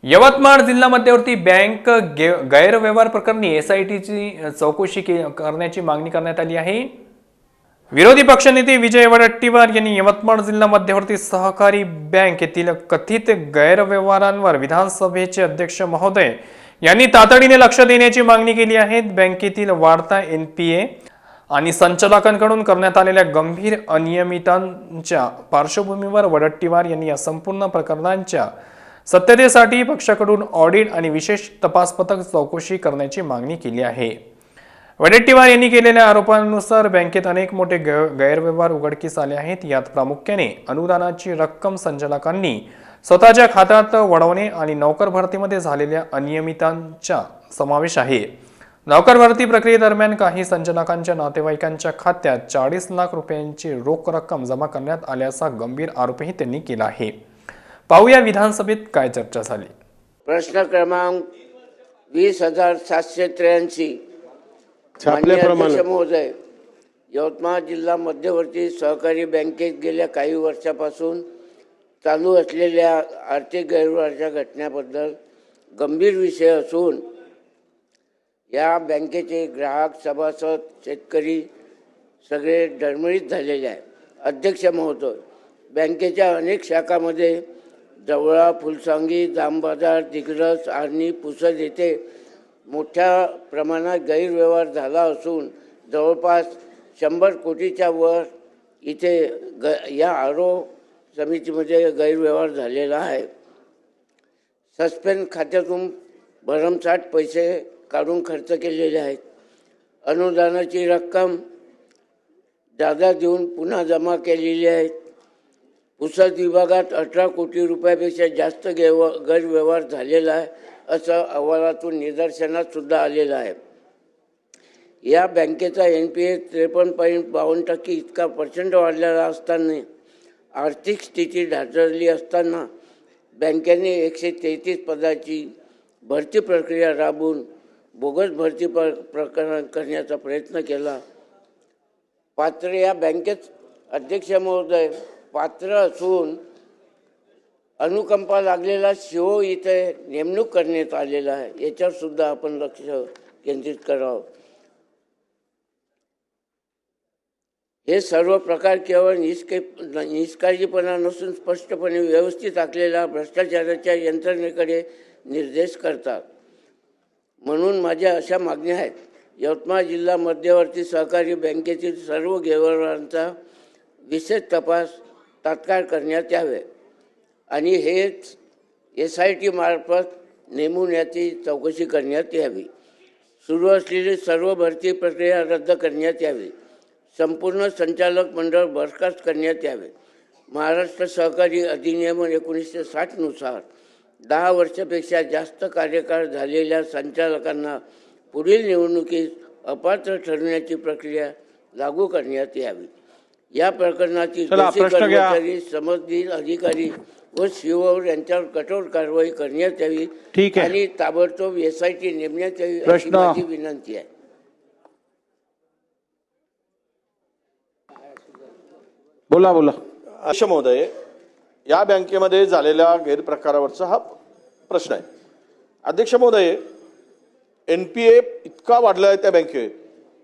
यवतमाळ जिल्हा मध्यवर्ती बँक गैरव्यवहार प्रकरणी एसआयटीची चौकशी करण्याची मागणी करण्यात आली आहे। विरोधी पक्षनेते विजय वडेट्टीवार यांनी यवतमाळ जिल्हा मध्यवर्ती सहकारी बँकेतील कथित गैरव्यवहारांवर विधानसभेचे अध्यक्ष महोदय यांनी तातडीने लक्ष देण्याची मागणी केली आहे। बँकेतील वाढता एनपीए आणि संचालकांकडून करण्यात आलेल्या गंभीर अनियमिततांच्या पार्श्वभूमीवर वडेट्टीवार यांनी या संपूर्ण प्रकरणांच्या सत्यतेसाठी पक्षाकडून ऑडिट आणि विशेष तपास पथक चौकशी करण्याची मागणी केली आहे। वडेट्टीवार यांनी केलेल्या आरोपांनुसार बँकेत अनेक मोठे गैरव्यवहार उघडकीस आले आहेत। यात प्रामुख्याने अनुदानाची रक्कम संचालकांनी स्वतःच्या खात्यात वळवणे आणि नोकर भरतीमध्ये झालेल्या अनियमिततांचा समावेश आहे। नोकर भरती प्रक्रियेदरम्यान काही संचालकांच्या नातेवाईकांच्या खात्यात 40 लाख रुपयांची रोख रक्कम जमा करण्यात आल्याचा गंभीर आरोपही त्यांनी केला आहे। पाहूया विधानसभेत काय चर्चा झाली। प्रश्न क्रमांक 20,783 महोदय, यवतमाळ जिल्हा मध्यवर्ती सहकारी बँकेत गेल्या काही वर्षापासून चालू असलेल्या आर्थिक गैरव्यवहाराच्या घटनांबद्दल गंभीर विषय असून या बँकेचे ग्राहक, सभासद, शेतकरी सगळे डळमळीत झालेले आहे। अध्यक्ष महोदय, बँकेच्या अनेक शाखांमध्ये जवळा, फुलसांगी, जामबाजार, दिग्रस, आर्णी, पुसद येथे मोठ्या प्रमाणात गैरव्यवहार झाला असून जवळपास 100 कोटीच्या वर इथे या आरो समितीमध्ये गैरव्यवहार झालेला आहे। सस्पेंड खात्यातून भरमसाठ पैसे काढून खर्च केलेले आहेत। अनुदानाची रक्कम जादा देऊन पुन्हा जमा केलेली आहे। पुसद विभागात 18 कोटी रुपयापेक्षा जास्त गैरव्यवहार झालेला आहे असं अहवालातून निदर्शनात सुद्धा आलेलं आहे। या बँकेचा एनपीए 53.52% इतका % वाढलेला असताना आर्थिक स्थिती ढासळली असताना बँकेने 133 पदाची भरती प्रक्रिया राबवून बोगस भरती प्रकरण करण्याचा प्रयत्न केला। पात्र या बँकेत अध्यक्ष महोदय पात्र असून अनुकंपा लागलेला सीओ इथे नेमणूक करण्यात आलेला आहे। याच्यावर सुद्धा आपण लक्ष केंद्रित करावं। हे सर्व प्रकार केवळ निष्काळजीपणा नसून स्पष्टपणे व्यवस्थित आखलेल्या भ्रष्टाचाराच्या यंत्रणेकडे निर्देश करतात। म्हणून माझ्या अशा मागण्या आहेत। यवतमाळ जिल्हा मध्यवर्ती सहकारी बँकेतील सर्व गैरव्यवहारांचा विशेष तपास तात्काळ करण्यात यावे आणि हेच एसआयटी मार्फत नेमून याची चौकशी करण्यात यावी। सुरू असलेली सर्व भरती प्रक्रिया रद्द करण्यात यावी। संपूर्ण संचालक मंडळ बरखास्त करण्यात यावे। महाराष्ट्र सहकारी अधिनियम 1960 नुसार 10 वर्षापेक्षा जास्त कार्यकाळ झालेल्या संचालकांना पुढील निवडणुकीत अपात्र ठरवण्याची प्रक्रिया लागू करण्यात यावी। या प्रकरणातील दोषी कर्मचारी, समजदार अधिकारी व सीओ यांच्यावर कठोर कारवाई करण्यात यावी आणि ताबडतोब एसआयटी नेमण्यात यावी अशी माझी विनंती आहे। बोला अध्यक्ष महोदय, या बँकेमध्ये झालेल्या गैरप्रकारावरचा हा प्रश्न आहे। अध्यक्ष महोदय, एनपीए इतका वाढला आहे त्या बँकेत।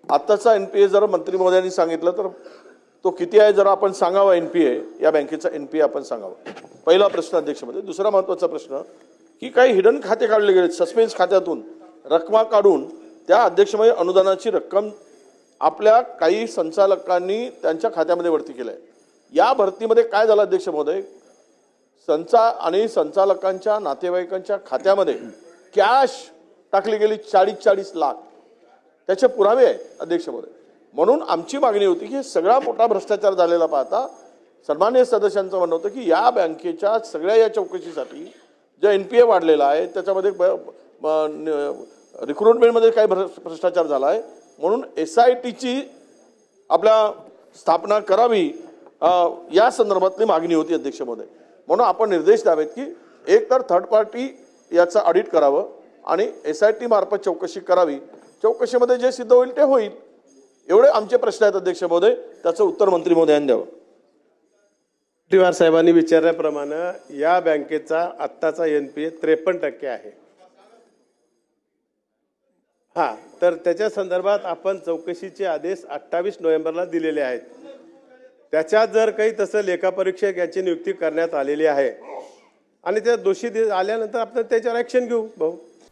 आताचा एनपीए जर मंत्री महोदयांनी सांगितलं तर तो किती आहे जरा आपण सांगावा। एनपीए या बँकेचा एनपीए आपण सांगावा। पहिला प्रश्न अध्यक्ष महोदय। दुसरा महत्त्वाचा प्रश्न की काही हिडन खाते काढले गेले, सस्पेन्स खात्यातून रक्कम काढून त्या अध्यक्ष महोदय अनुदानाची रक्कम आपल्या काही संचालकांनी त्यांच्या खात्यामध्ये भरती केली आहे। या भरतीमध्ये काय झालं अध्यक्ष महोदय, संचालकांच्या नातेवाईकांच्या खात्यामध्ये कॅश टाकली गेली 40 लाख। त्याचे पुरावे आहे अध्यक्ष महोदय। म्हणून आमची मागणी होती की सगळा मोठा भ्रष्टाचार झालेला पाहता सन्माननीय सदस्यांचं म्हणणं होतं की या बँकेच्या सगळ्या या चौकशीसाठी जे एनपीए वाढलेला आहे त्याच्यामध्ये रिक्रुटमेंटमध्ये काही भ्रष्टाचार झाला आहे म्हणून एसआयटीची आपल्या स्थापना करावी या संदर्भातली मागणी होती अध्यक्ष महोदय। म्हणून आपण निर्देश द्यावेत की एक तर थर्ड पार्टी याचं ऑडिट करावं आणि एसआयटी मार्फत चौकशी करावी। चौकशीमध्ये जे सिद्ध होईल ते होईल। एवढे आमचे प्रश्न आहेत अध्यक्ष महोदय, त्याचं उत्तर मंत्री महोदयांनी द्यावं। पट्टीवार साहेबांनी विचारल्याप्रमाणे या बँकेचा आत्ताचा NPA 53% आहे. हा, तर त्याच्या संदर्भात आपण चौकशीचे आदेश 28 नोव्हेंबरला दिलेले आहेत. त्याच्यात जर काही तसं लेखापरीक्षक याची नियुक्ती करण्यात आलेली आहे आणि त्या दोषी आल्यानंतर आपण त्याच्यावर ॲक्शन घेऊ भाऊ.